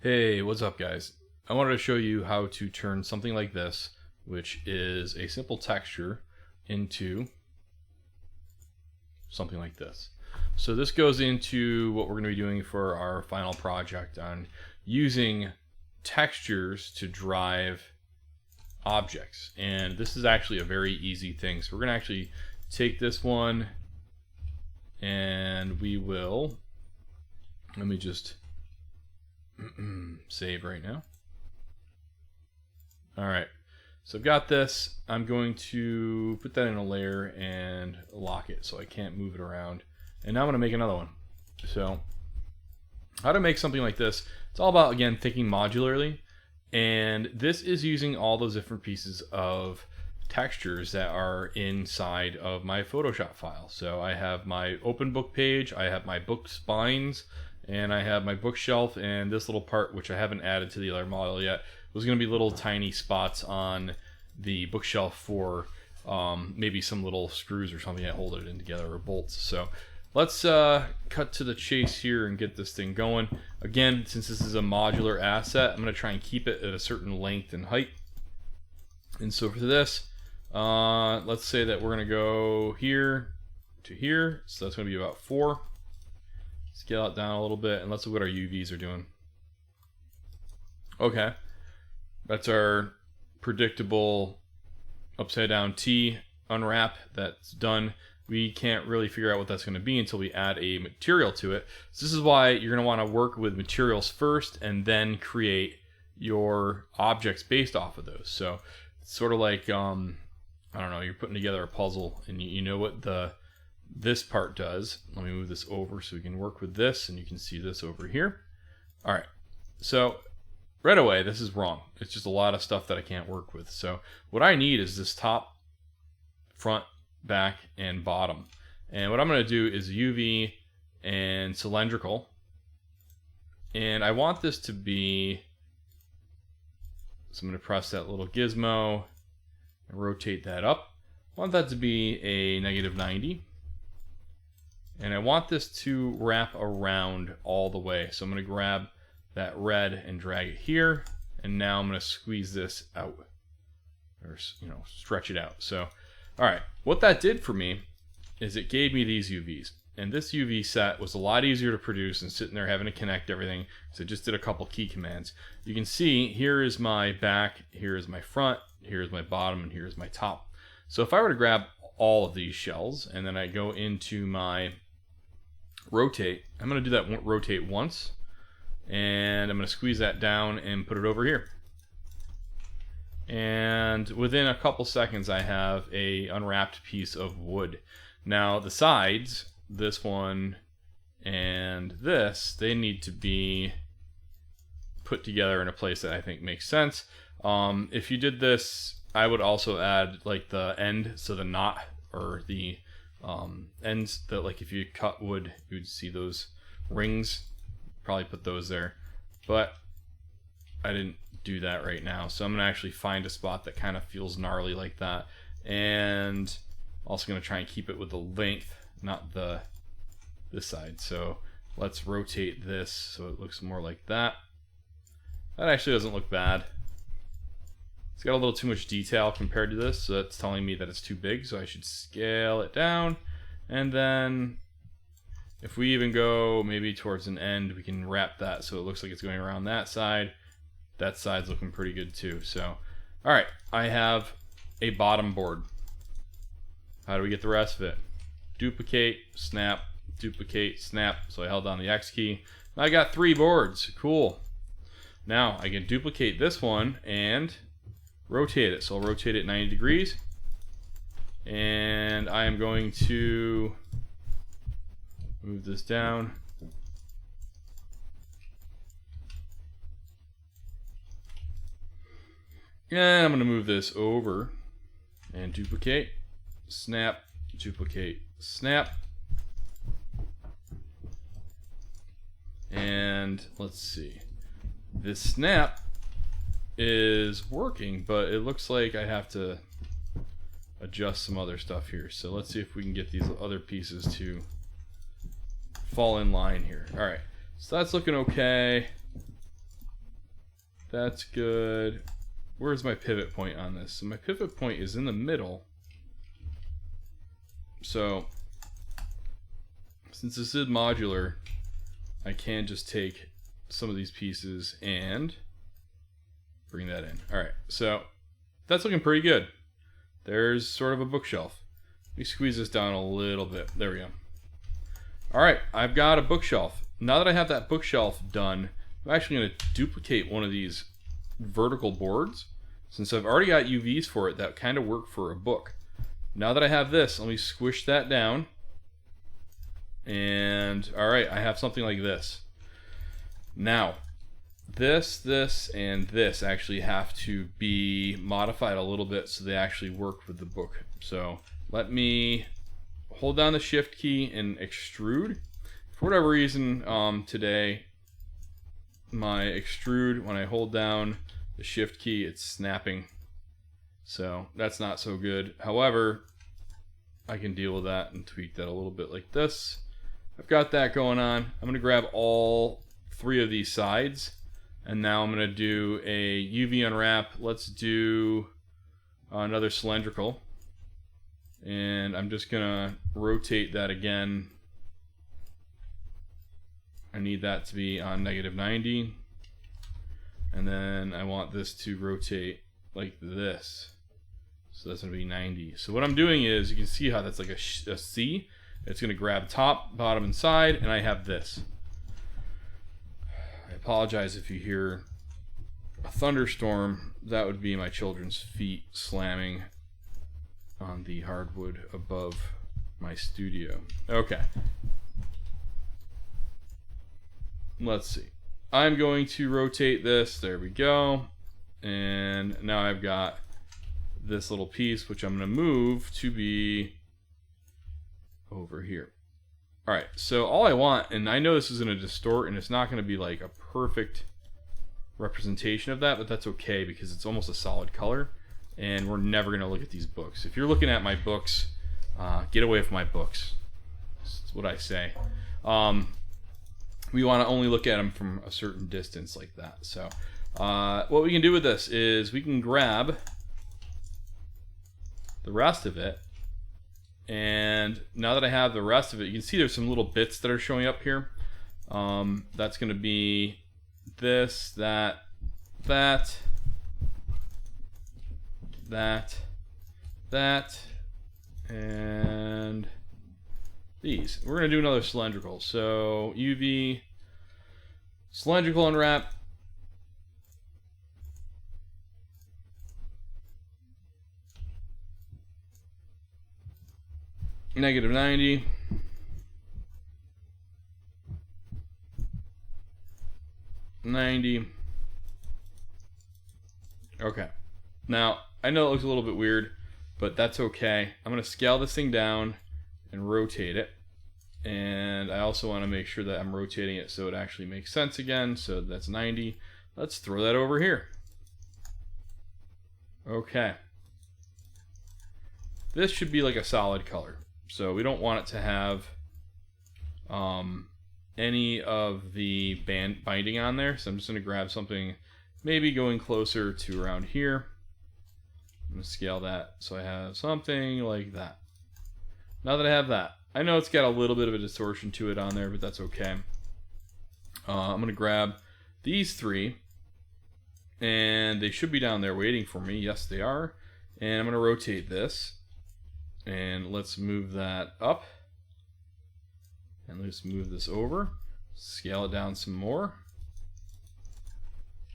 Hey, what's up guys? I wanted to show you how to turn something like this, which is a simple texture, into something like this. So this goes into what we're going to be doing for our final project on using textures to drive objects. And this is actually a very easy thing. So we're going to actually take this one and we will, let me just save right now. Alright, so I've got this. I'm going to put that in a layer and lock it so I can't move it around. And now I'm going to make another one. So how to make something like this, it's all about, again, thinking modularly. And this is using all those different pieces of textures that are inside of my Photoshop file. So I have my open book page, I have my book spines, and I have my bookshelf, and this little part, which I haven't added to the other model yet, was going to be little tiny spots on the bookshelf for maybe some little screws or something that hold it in together, or bolts. So let's cut to the chase here and get this thing going. Again, since this is a modular asset, I'm going to try and keep it at a certain length and height. And so for this, let's say that we're going to go here to here. So that's going to be about 4. Scale it down a little bit, and let's look what our UVs are doing. Okay, that's our predictable upside down T unwrap. That's done. We can't really figure out what that's going to be until we add a material to it. So this is why you're going to want to work with materials first and then create your objects based off of those. So it's sort of like, I don't know, you're putting together a puzzle and you know what this part does. Let me move this over so we can work with this, and you can see this over here. All right, so right away this is wrong. It's just a lot of stuff that I can't work with. So what I need is this top, front, back, and bottom. And what I'm going to do is UV and cylindrical, and I want this to be, so I'm going to press that little gizmo and rotate that up. I want that to be a -90. And I want this to wrap around all the way. So I'm going to grab that red and drag it here. And now I'm going to squeeze this out. Or, stretch it out. So, alright. What that did for me is it gave me these UVs. And this UV set was a lot easier to produce than sitting there having to connect everything. So I just did a couple key commands. You can see here is my back, here is my front, here is my bottom, and here is my top. So if I were to grab all of these shells and then I go into my rotate, I'm going to do that rotate once, and I'm going to squeeze that down and put it over here. And within a couple seconds I have a unwrapped piece of wood. Now the sides, this one and this, they need to be put together in a place that I think makes sense. If you did this, I would also add like the end, so the knot or the ends that, like, if you cut wood, you would see those rings. Probably put those there, but I didn't do that right now. So I'm gonna actually find a spot that kind of feels gnarly like that, and also gonna try and keep it with the length, not this side. So let's rotate this so it looks more like that. That actually doesn't look bad. It's got a little too much detail compared to this, so that's telling me that it's too big, so I should scale it down. And then if we even go maybe towards an end, we can wrap that so it looks like it's going around that side. That side's looking pretty good too. So, alright, I have a bottom board. How do we get the rest of it? Duplicate, snap, duplicate, snap. So I held down the X key. I got 3 boards. Cool. Now I can duplicate this one and rotate it. So I'll rotate it 90 degrees. And I am going to move this down. And I'm going to move this over and duplicate, snap, duplicate, snap. And let's see. This snap is working, but it looks like I have to adjust some other stuff here. So let's see if we can get these other pieces to fall in line here. All right, so that's looking okay. That's good. Where's my pivot point on this? So my pivot point is in the middle. So since this is modular, I can just take some of these pieces and bring that in. All right, so that's looking pretty good. There's sort of a bookshelf. Let me squeeze this down a little bit. There we go. All right, I've got a bookshelf. Now that I have that bookshelf done, I'm actually going to duplicate one of these vertical boards. Since I've already got UVs for it that kind of work for a book. Now that I have this, let me squish that down. And all right, I have something like this. Now, this, and this actually have to be modified a little bit so they actually work with the book. So let me hold down the shift key and extrude. For whatever reason, today, my extrude, when I hold down the shift key, it's snapping. So that's not so good. However, I can deal with that and tweak that a little bit like this. I've got that going on. I'm going to grab all 3 of these sides. And now I'm going to do a UV unwrap. Let's do another cylindrical. And I'm just going to rotate that again. I need that to be on -90. And then I want this to rotate like this. So that's going to be 90. So what I'm doing is, you can see how that's like a C. It's going to grab top, bottom, and side, and I have this. I apologize if you hear a thunderstorm. That would be my children's feet slamming on the hardwood above my studio. Okay. Let's see. I'm going to rotate this. There we go. And now I've got this little piece, which I'm going to move to be over here. All right, so all I want, and I know this is going to distort, and it's not going to be like a perfect representation of that, but that's okay because it's almost a solid color, and we're never going to look at these books. If you're looking at my books, get away from my books. That's what I say. We want to only look at them from a certain distance like that. So what we can do with this is we can grab the rest of it. And now that I have the rest of it, you can see there's some little bits that are showing up here. That's going to be this, that, and these. We're going to do another cylindrical. So UV, cylindrical unwrap. -90. -90. Okay. Now, I know it looks a little bit weird, but that's okay. I'm going to scale this thing down and rotate it. And I also want to make sure that I'm rotating it so it actually makes sense again. So that's 90. Let's throw that over here. Okay. This should be like a solid color. So we don't want it to have any of the binding on there. So I'm just going to grab something maybe going closer to around here. I'm going to scale that so I have something like that. Now that I have that, I know it's got a little bit of a distortion to it on there, but that's okay. I'm going to grab these 3, and they should be down there waiting for me. Yes, they are. And I'm going to rotate this. And let's move that up. And let's move this over. Scale it down some more.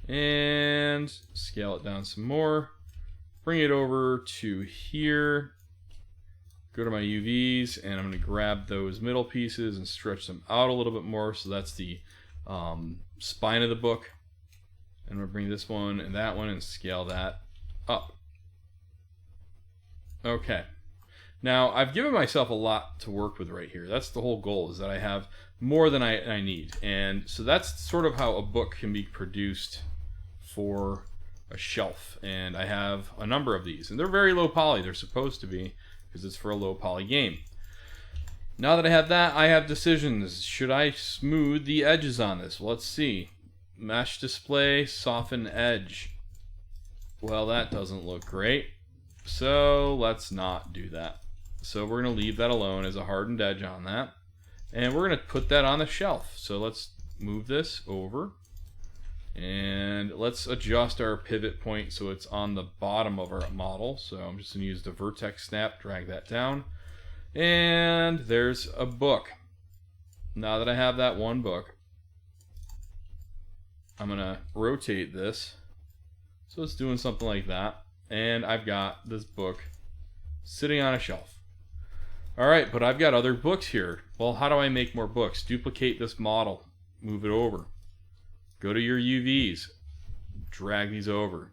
And scale it down some more. Bring it over to here. Go to my UVs, and I'm going to grab those middle pieces and stretch them out a little bit more. So that's the spine of the book. And I'm going to bring this one and that one and scale that up. Okay. Now, I've given myself a lot to work with right here. That's the whole goal, is that I have more than I need. And so that's sort of how a book can be produced for a shelf. And I have a number of these. And they're very low poly. They're supposed to be, because it's for a low poly game. Now that I have that, I have decisions. Should I smooth the edges on this? Well, let's see. Mesh display, soften edge. Well, that doesn't look great. So let's not do that. So we're going to leave that alone as a hardened edge on that. And we're going to put that on the shelf. So let's move this over. And let's adjust our pivot point so it's on the bottom of our model. So I'm just going to use the vertex snap, drag that down. And there's a book. Now that I have that one book, I'm going to rotate this. So it's doing something like that. And I've got this book sitting on a shelf. Alright, but I've got other books here. Well, how do I make more books? Duplicate this model. Move it over. Go to your UVs. Drag these over.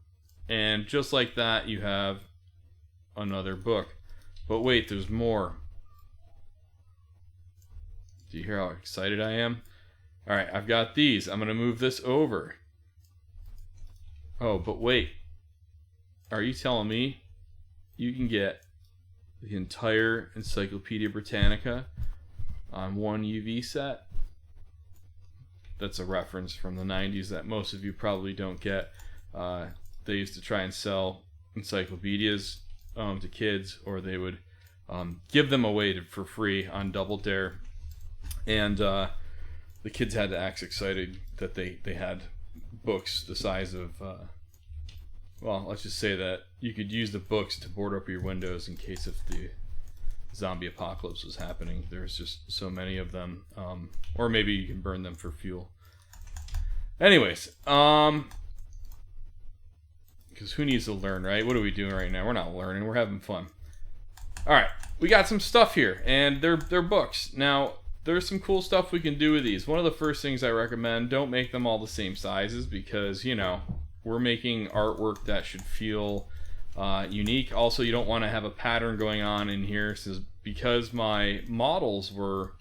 And just like that, you have another book. But wait, there's more. Do you hear how excited I am? Alright, I've got these. I'm going to move this over. Oh, but wait. Are you telling me you can get the entire Encyclopedia Britannica on one UV set? That's a reference from the 90s that most of you probably don't get. They used to try and sell encyclopedias to kids, or they would give them away for free on Double Dare. And the kids had to act excited that they had books the size of... well, let's just say that you could use the books to board up your windows in case if the zombie apocalypse was happening. There's just so many of them. Or maybe you can burn them for fuel. Anyways, because who needs to learn, right? What are we doing right now? We're not learning. We're having fun. All right, we got some stuff here, and they're books. Now, there's some cool stuff we can do with these. One of the first things I recommend, don't make them all the same sizes because, you know, we're making artwork that should feel unique. Also, you don't want to have a pattern going on in here. So because my models were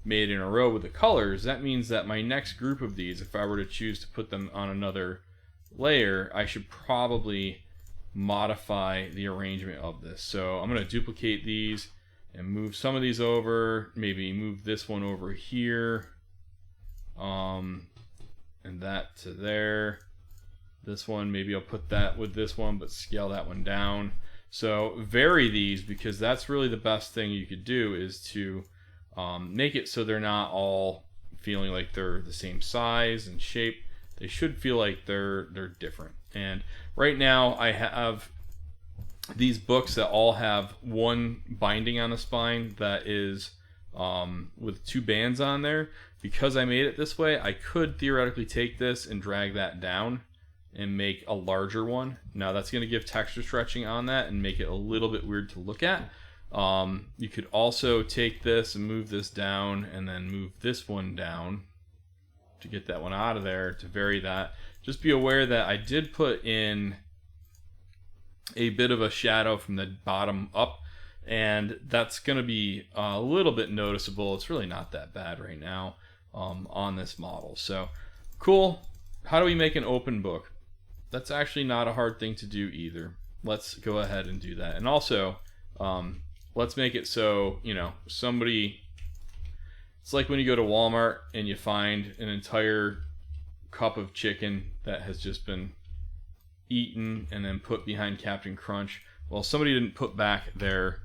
made in a row with the colors, that means that my next group of these, if I were to choose to put them on another layer, I should probably modify the arrangement of this. So I'm going to duplicate these and move some of these over, maybe move this one over here, and that to there. This one, maybe I'll put that with this one, but scale that one down. So vary these, because that's really the best thing you could do, is to make it so they're not all feeling like they're the same size and shape. They should feel like they're different. And right now I have these books that all have one binding on the spine that is with two bands on there. Because I made it this way, I could theoretically take this and drag that down and make a larger one. Now that's going to give texture stretching on that and make it a little bit weird to look at. You could also take this and move this down and then move this one down to get that one out of there, to vary that. Just be aware that I did put in a bit of a shadow from the bottom up, and that's going to be a little bit noticeable. It's really not that bad right now on this model. So cool. How do we make an open book? That's actually not a hard thing to do either. Let's go ahead and do that. And also, let's make it so, you know, somebody... It's like when you go to Walmart and you find an entire cup of chicken that has just been eaten and then put behind Captain Crunch. Well, somebody didn't put back their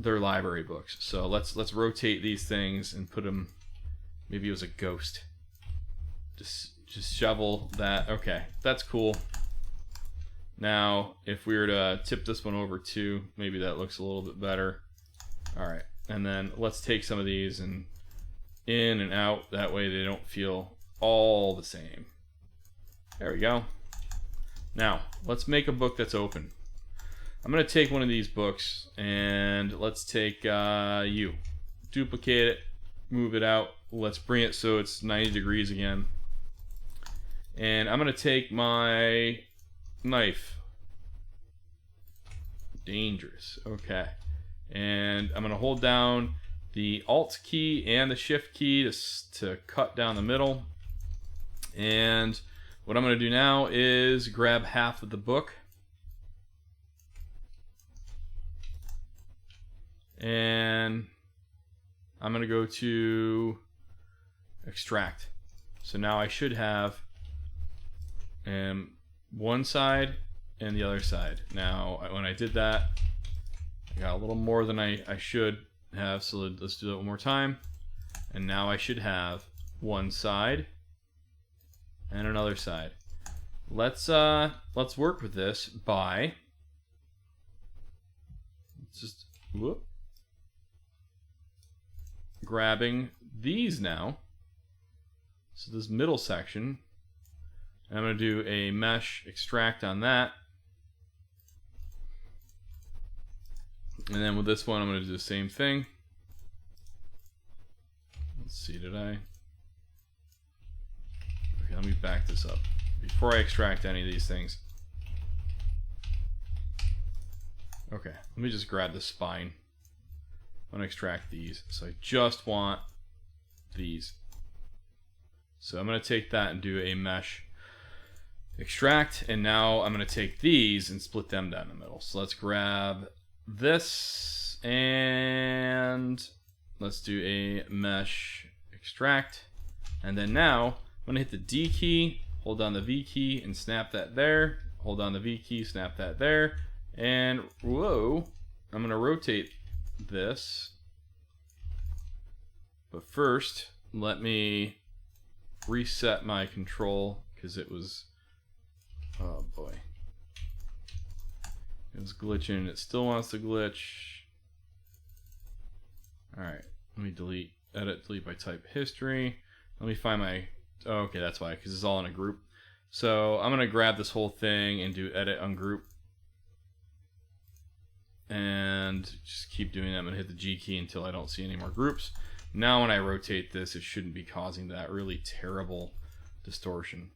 library books. So let's rotate these things and put them... Maybe it was a ghost. Just shovel that. Okay, that's cool. Now, if we were to tip this one over too, maybe that looks a little bit better. All right, and then let's take some of these and in and out. That way they don't feel all the same. There we go. Now, let's make a book that's open. I'm going to take one of these books, and let's take you. Duplicate it, move it out. Let's bring it so it's 90 degrees again. And I'm going to take my knife. Dangerous. Okay. And I'm going to hold down the Alt key and the Shift key to cut down the middle. And what I'm going to do now is grab half of the book. And I'm going to go to extract. So now I should have one side and the other side. Now, when I did that, I got a little more than I should have. So let's do that one more time. And now I should have one side and another side. Let's work with this by just grabbing these now. So this middle section, I'm going to do a mesh extract on that. And then with this one, I'm going to do the same thing. Let's see, did I? Okay, let me back this up before I extract any of these things. Okay, let me just grab the spine. I'm going to extract these. So I just want these. So I'm going to take that and do a mesh extract. And now I'm going to take these and split them down the middle. So let's grab this and let's do a mesh extract. And then now I'm going to hit the D key, hold down the V key and snap that there. Hold down the V key, snap that there. And whoa, I'm going to rotate this. But first, let me reset my control because it was, oh boy, it was glitching. It still wants to glitch. Alright, let me delete, edit, delete by type history. Let me find my, oh, okay, that's why, because it's all in a group. So I'm going to grab this whole thing and do edit ungroup. And just keep doing that. I'm going to hit the G key until I don't see any more groups. Now when I rotate this, it shouldn't be causing that really terrible distortion.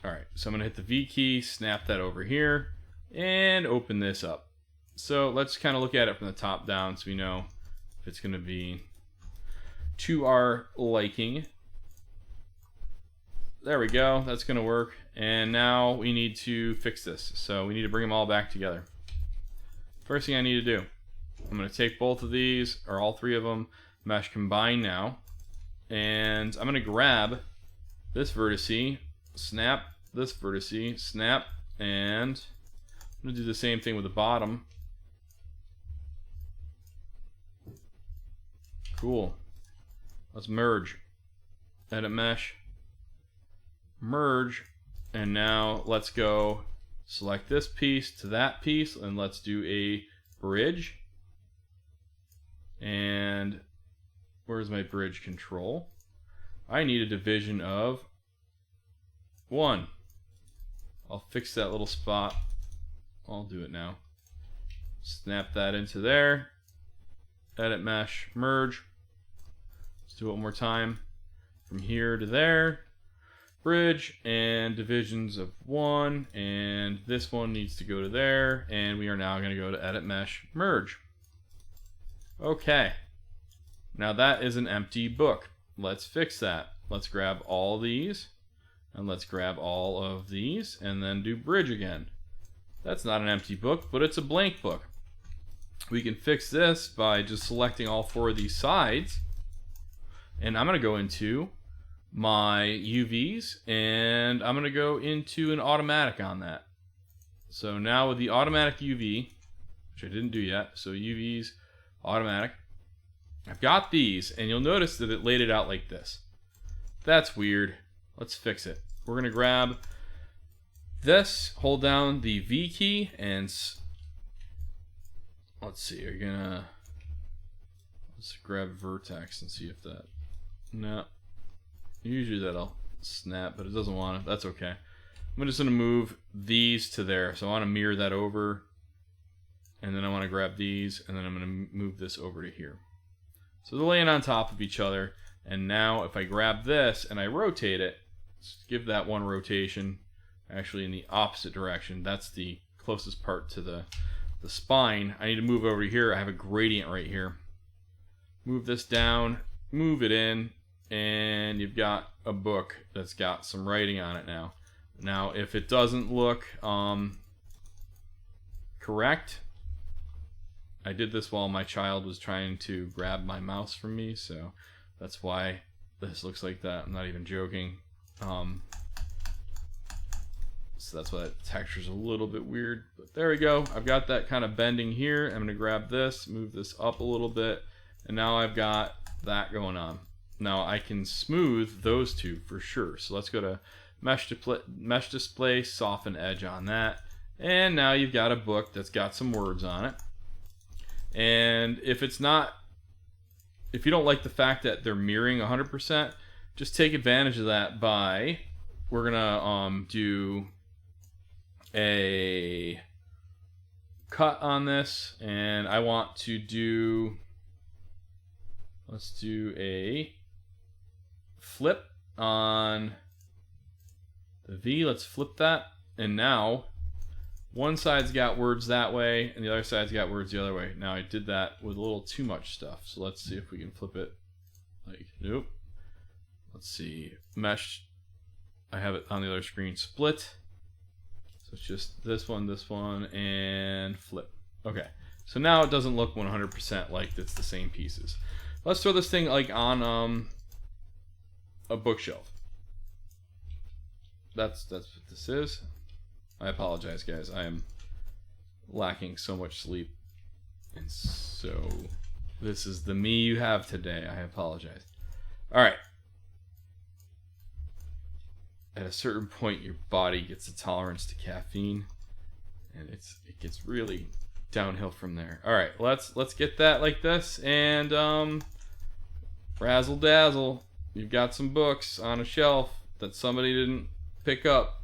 Alright, so I'm going to hit the V key, snap that over here, and open this up. So let's kind of look at it from the top down so we know if it's going to be to our liking. There we go, that's going to work. And now we need to fix this. So we need to bring them all back together. First thing I need to do, I'm going to take both of these, or all three of them, mesh combine now. And I'm going to grab this vertice, snap this vertice, snap, and I'm going to do the same thing with the bottom. Cool. Let's merge. Edit mesh. Merge. And now let's go select this piece to that piece and let's do a bridge. And where's my bridge control? I need a division of 1. I'll fix that little spot. I'll do it now. Snap that into there. Edit mesh, merge. Let's do it one more time. From here to there. Bridge and divisions of 1, and this one needs to go to there, and we are now going to go to edit mesh, merge. Okay, now that is an empty book. Let's fix that. Let's grab all these, and let's grab all of these, and then do bridge again. That's not an empty book, but it's a blank book. We can fix this by just selecting all 4 of these sides, and I'm going to go into my UVs and I'm going to go into an automatic on that. So now with the automatic UV, which I didn't do yet, so UVs, automatic, I've got these, and you'll notice that it laid it out like this. That's weird. Let's fix it. We're going to grab this, hold down the V key, and let's see, you're going to, let's grab vertex and see if that, no. Usually that'll snap, but it doesn't want to. That's okay. I'm just going to move these to there. So I want to mirror that over. And then I want to grab these. And then I'm going to move this over to here. So they're laying on top of each other. And now if I grab this and I rotate it, give that one rotation. Actually in the opposite direction. That's the closest part to the spine. I need to move over here. I have a gradient right here. Move this down. Move it in. And you've got a book that's got some writing on it now. Now, if it doesn't look correct, I did this while my child was trying to grab my mouse from me, so that's why this looks like that. I'm not even joking. So that's why that texture's a little bit weird. But there we go. I've got that kind of bending here. I'm going to grab this, move this up a little bit, and now I've got that going on. Now I can smooth those two for sure. So let's go to mesh display, soften edge on that. And now you've got a book that's got some words on it. And if you don't like the fact that they're mirroring 100%, just take advantage of that by, we're gonna do a cut on this, and I want to do, let's do a flip on the V. Let's flip that, and now one side's got words that way and the other side's got words the other way. Now I did that with a little too much stuff, so let's see if we can flip it. Like, nope. Let's see, mesh, I have it on the other screen, split. So it's just this one, and flip. Okay, so now it doesn't look 100% like it's the same pieces. Let's throw this thing like on a bookshelf. That's what this is. I apologize, guys. I am lacking so much sleep, and so this is the me you have today. I apologize. All right. At a certain point, your body gets a tolerance to caffeine, and it gets really downhill from there. All right, let's get that like this, and razzle dazzle. You've got some books on a shelf that somebody didn't pick up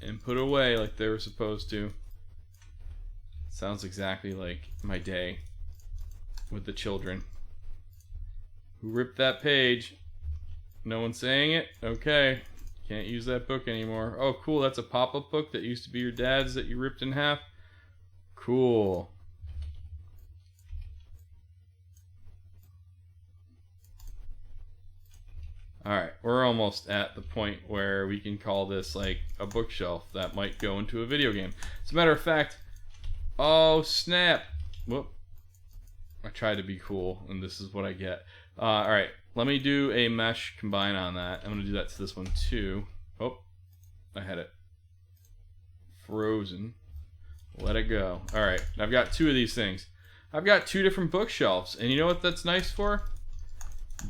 and put away like they were supposed to. Sounds exactly like my day with the children. Who ripped that page? No one saying it? Okay. Can't use that book anymore. Oh, cool. That's a pop-up book that used to be your dad's that you ripped in half. Cool. Alright, we're almost at the point where we can call this like a bookshelf that might go into a video game. As a matter of fact, oh snap. Whoop. I tried to be cool, and this is what I get. Alright, let me do a mesh combine on that. I'm going to do that to this one too. Oh, I had it frozen. Let it go. Alright, I've got two of these things. I've got two different bookshelves, and you know what that's nice for?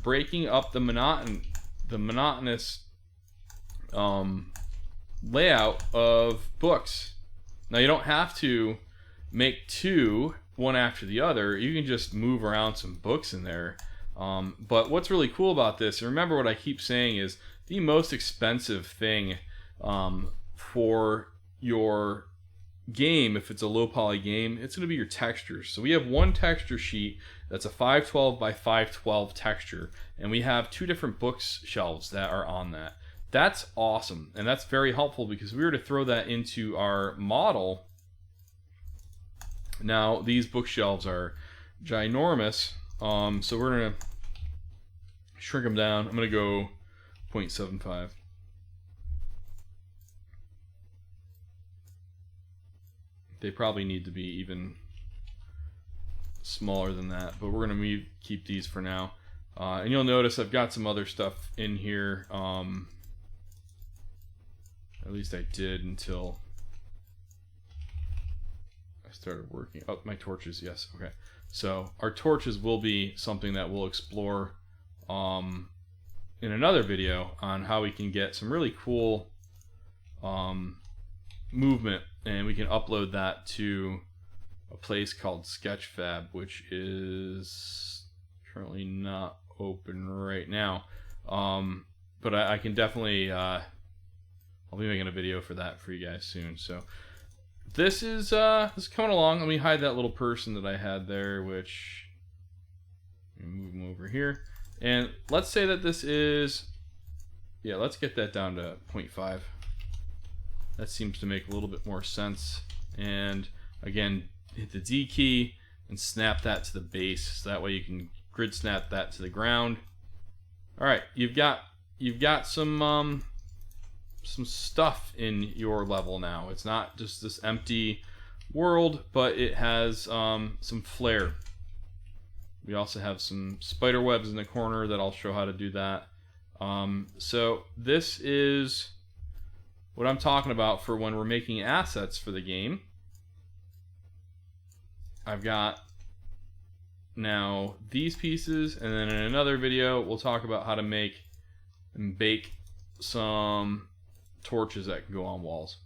Breaking up the monotonous layout of books. Now you don't have to make two one after the other. You can just move around some books in there. But what's really cool about this, and remember what I keep saying, is the most expensive thing for your game, if it's a low poly game, it's going to be your textures. So we have one texture sheet that's a 512 by 512 texture, and we have two different bookshelves that are on that. That's awesome, and that's very helpful because if we were to throw that into our model, now these bookshelves are ginormous, so we're going to shrink them down. I'm going to go 0.75. They probably need to be even smaller than that, but we're going to keep these for now. And you'll notice I've got some other stuff in here. At least I did until I started working. Oh, my torches, yes, okay. So our torches will be something that we'll explore in another video on how we can get some really cool movement, and we can upload that to a place called Sketchfab, which is currently not open right now. But I can definitely I'll be making a video for that for you guys soon. So this is coming along. Let me hide that little person that I had there, which move him over here. And let's say that this is, yeah, let's get that down to 0.5. That seems to make a little bit more sense. And again, hit the D key and snap that to the base, so that way you can grid snap that to the ground. All right, you've got some stuff in your level now. It's not just this empty world, but it has some flair. We also have some spider webs in the corner that I'll show how to do that. So this is what I'm talking about for when we're making assets for the game. I've got now these pieces, and then in another video we'll talk about how to make and bake some torches that can go on walls.